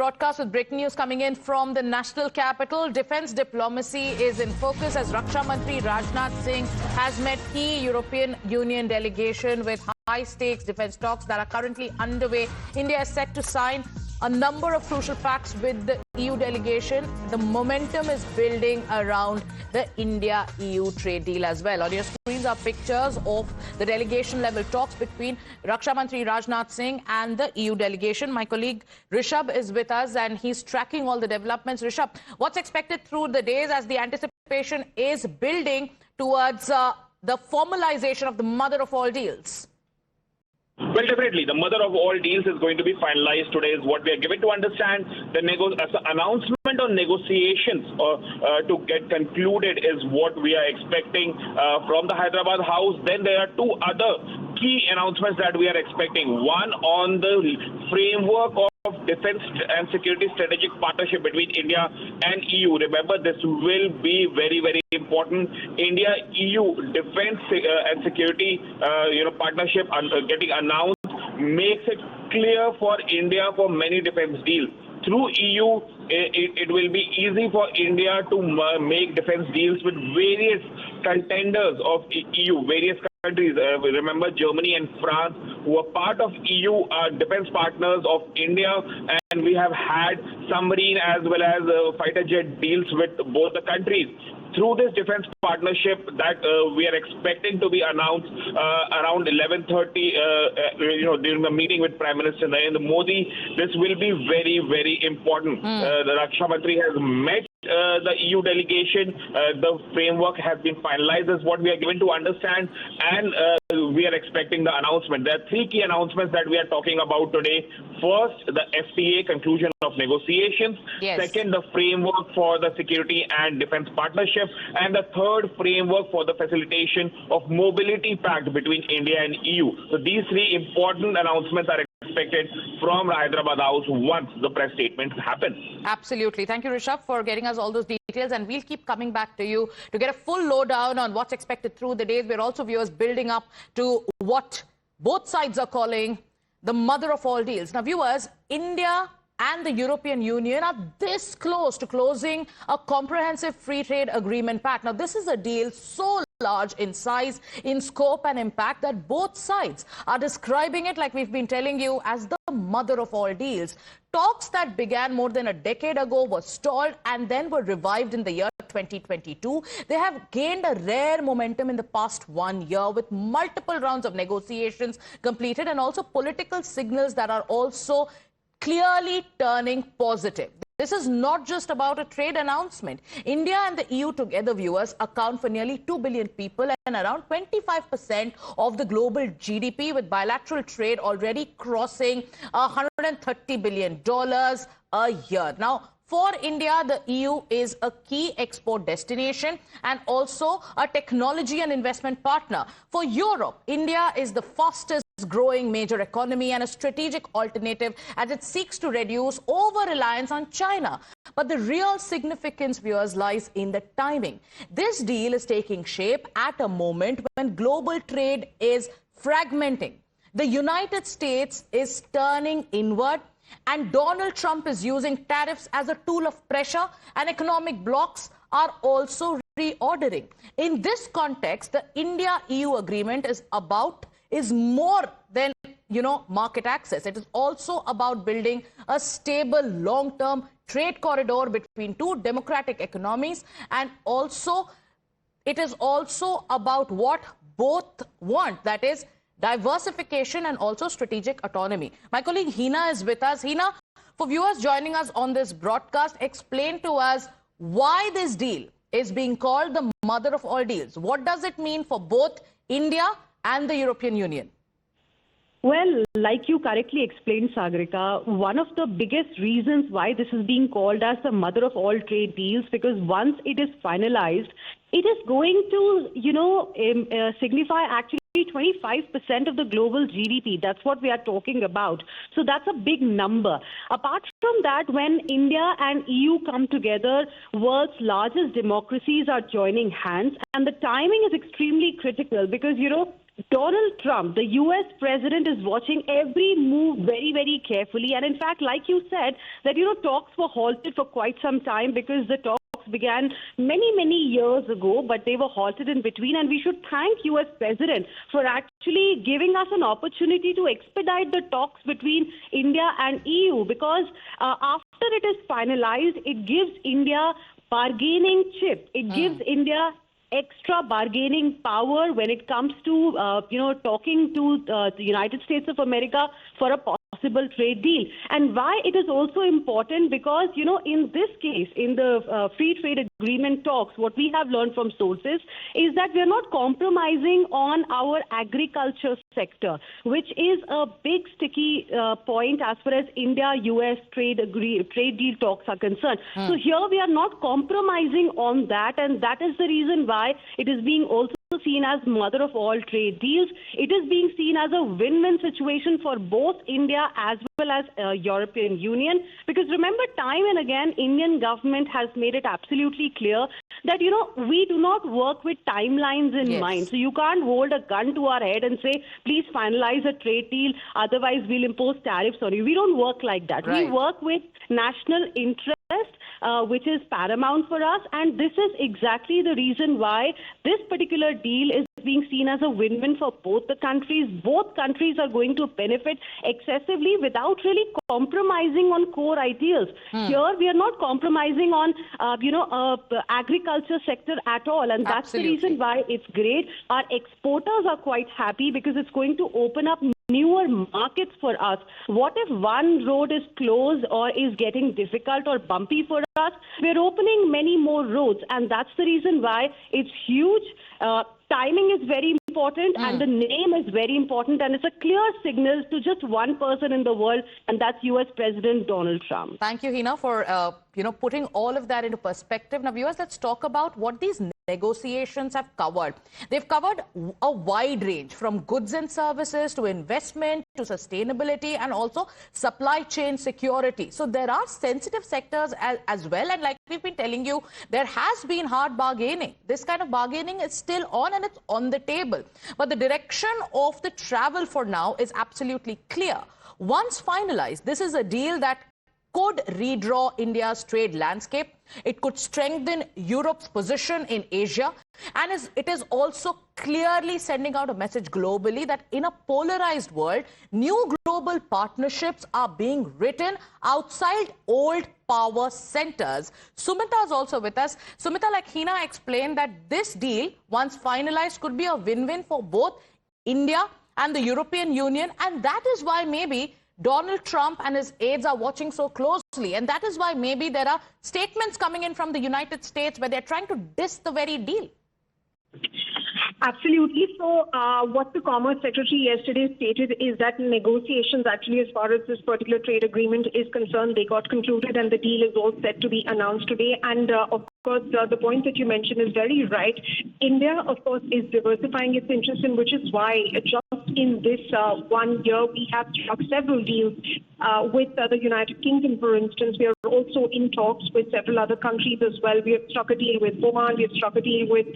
broadcast with breaking news coming in from the national capital. Defense diplomacy is in focus as Raksha Mantri Rajnath Singh has met key European Union delegation with high-stakes defense talks that are currently underway. India is set to sign a number of crucial pacts with the EU delegation. The momentum is building around the India-EU trade deal as well. On your screens are pictures of the delegation-level talks between Raksha Mantri Rajnath Singh and the EU delegation. My colleague Rishabh is with us and he's tracking all the developments. Rishabh, what's expected through the days as the anticipation is building towards the formalization of the mother of all deals? Well, definitely, the mother of all deals is going to be finalized today, is what we are given to understand. The announcement on negotiations to get concluded is what we are expecting from the Hyderabad House. Then there are two other key announcements that we are expecting. One on the framework of defense and security strategic partnership between India and EU. Remember, this will be very, very important. India-EU defense and security partnership getting announced makes it clear for India for many defense deals. Through EU, it will be easy for India to make defense deals with various contenders of EU, various countries. Remember, Germany and France, who are part of EU, are defense partners of India, and we have had submarine as well as fighter jet deals with both the countries. Through this defense partnership that we are expecting to be announced around 11:30, during the meeting with Prime Minister Narendra Modi, this will be very, very important. The Raksha Mantri has met the EU delegation. The framework has been finalized, is what we are given to understand, and we are expecting the announcement. There are three key announcements that we are talking about today. First, the FTA conclusion of negotiations. Yes. Second, the framework for the security and defense partnership. And the third, framework for the facilitation of mobility pact between India and EU. So these three important announcements are expected from Hyderabad House once the press statements happen. Absolutely. Thank you, Rishabh, for getting us all those details. And we'll keep coming back to you to get a full lowdown on what's expected through the days. We're also, viewers, building up to what both sides are calling the mother of all deals. Now, viewers, India and the European Union are this close to closing a comprehensive free trade agreement pact. Now, this is a deal so large in size, in scope and impact that both sides are describing it, like we've been telling you, as the mother of all deals. Talks that began more than a decade ago were stalled and then were revived in the year 2022. They have gained a rare momentum in the past 1 year with multiple rounds of negotiations completed and also political signals that are also clearly turning positive. This is not just about a trade announcement. India and the EU together, viewers, account for nearly 2 billion people and around 25% of the global GDP, with bilateral trade already crossing $130 billion a year. Now, for India, the EU is a key export destination and also a technology and investment partner. For Europe, India is the fastest growing major economy and a strategic alternative as it seeks to reduce over-reliance on China. But the real significance, viewers, lies in the timing. This deal is taking shape at a moment when global trade is fragmenting. The United States is turning inward, and Donald Trump is using tariffs as a tool of pressure, and economic blocs are also reordering. In this context, the India-EU agreement is more than, market access. It is also about building a stable, long-term trade corridor between two democratic economies, and also it is also about what both want, that is diversification and also strategic autonomy. My colleague Hina is with us. Hina, for viewers joining us on this broadcast, explain to us why this deal is being called the mother of all deals. What does it mean for both India and the European Union? Well, like you correctly explained, Sagarika, one of the biggest reasons why this is being called as the mother of all trade deals, because once it is finalized, it is going to, signify actually 25% of the global GDP. That's what we are talking about. So that's a big number. Apart from that, when India and EU come together, world's largest democracies are joining hands, and the timing is extremely critical because, Donald Trump, the U.S. president, is watching every move very, very carefully. And in fact, like you said, that, talks were halted for quite some time because the talks began many, many years ago, but they were halted in between. And we should thank U.S. president for actually giving us an opportunity to expedite the talks between India and EU, because after it is finalized, it gives India bargaining chip. It gives India extra bargaining power when it comes to, talking to the United States of America for a possible trade deal. And why it is also important, because, in this case, in the free trade agreement talks, what we have learned from sources is that we are not compromising on our agriculture sector, which is a big sticky point as far as India-US trade deal talks are concerned. So here we are not compromising on that, and that is the reason why it is being also seen as mother of all trade deals. It is being seen as a win-win situation for both India as well as European Union, because remember, time and again, Indian government has made it absolutely clear that, we do not work with timelines in mind. So you can't hold a gun to our head and say, please finalize a trade deal, otherwise we'll impose tariffs on you. We don't work like that. Right. We work with national interest, which is paramount for us. And this is exactly the reason why this particular deal is being seen as a win-win for both the countries. Both countries are going to benefit excessively without really compromising on core ideals. Here, we are not compromising on, the agriculture sector at all. And that's the reason why it's great. Our exporters are quite happy because it's going to open up newer markets for us. What if one road is closed or is getting difficult or bumpy for us? We're opening many more roads, and that's the reason why it's huge. Timing is very important, and the name is very important, and it's a clear signal to just one person in the world, and that's U.S. President Donald Trump. Thank you, Hina, for putting all of that into perspective. Now, viewers, let's talk about what these negotiations have covered. They've covered a wide range, from goods and services to investment to sustainability and also supply chain security. So there are sensitive sectors as well. And like we've been telling you, there has been hard bargaining. This kind of bargaining is still on, and it's on the table. But the direction of the travel for now is absolutely clear. Once finalized, this is a deal that could redraw India's trade landscape. It could strengthen Europe's position in Asia. And it is also clearly sending out a message globally that in a polarized world, new global partnerships are being written outside old power centers. Sumita is also with us. Sumita, like Hina explained, that this deal, once finalized, could be a win-win for both India and the European Union. And that is why maybe Donald Trump and his aides are watching so closely. And that is why maybe there are statements coming in from the United States where they're trying to diss the very deal. Absolutely. So what the Commerce Secretary yesterday stated is that negotiations, actually, as far as this particular trade agreement is concerned, they got concluded and the deal is all set to be announced today. And of course, the point that you mentioned is very right. India, of course, is diversifying its interests, in which is why just in this 1 year, we have struck several deals with the United Kingdom, for instance. We are also in talks with several other countries as well. We have struck a deal with Oman. We have struck a deal with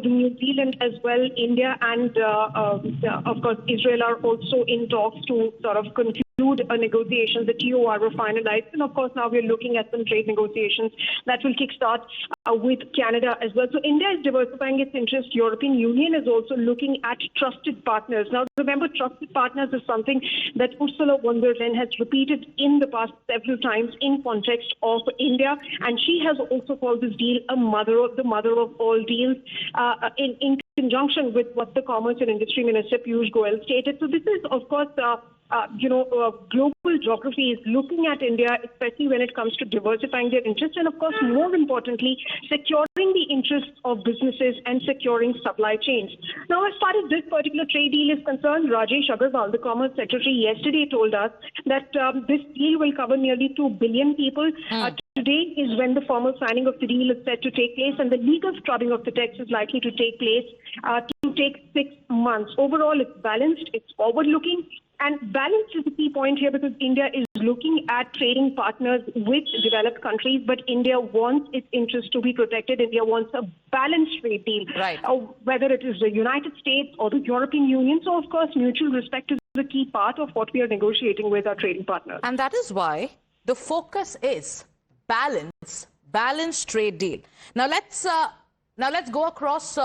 New Zealand as well. India and, of course, Israel are also in talks to sort of conclude a negotiation. The TOR were finalized. And, of course, now we're looking at some trade negotiations that will kickstart with Canada as well. So India is diversifying its interest. European Union is also looking at trusted partners. Now, remember, trusted partners is something that Ursula von der Leyen has repeated in the past several times in context of India. And she has also called this deal the mother of all deals in conjunction with what the Commerce and Industry Minister Piyush Goyal stated. So this is, of course, global geography is looking at India, especially when it comes to diversifying their interests and, of course, more importantly, securing the interests of businesses and securing supply chains. Now, as far as this particular trade deal is concerned, Rajesh Agarwal, the Commerce Secretary, yesterday told us that this deal will cover nearly 2 billion people. Today is when the formal signing of the deal is set to take place, and the legal scrubbing of the text is likely to take place to take 6 months. Overall, it's balanced, it's forward-looking, and balance is the key point here, because India is looking at trading partners with developed countries, but India wants its interests to be protected. India wants a balanced trade deal, Right. Whether it is the United States or the European Union. So, of course, mutual respect is the key part of what we are negotiating with our trading partners. And that is why the focus is balanced trade deal. Now let's go across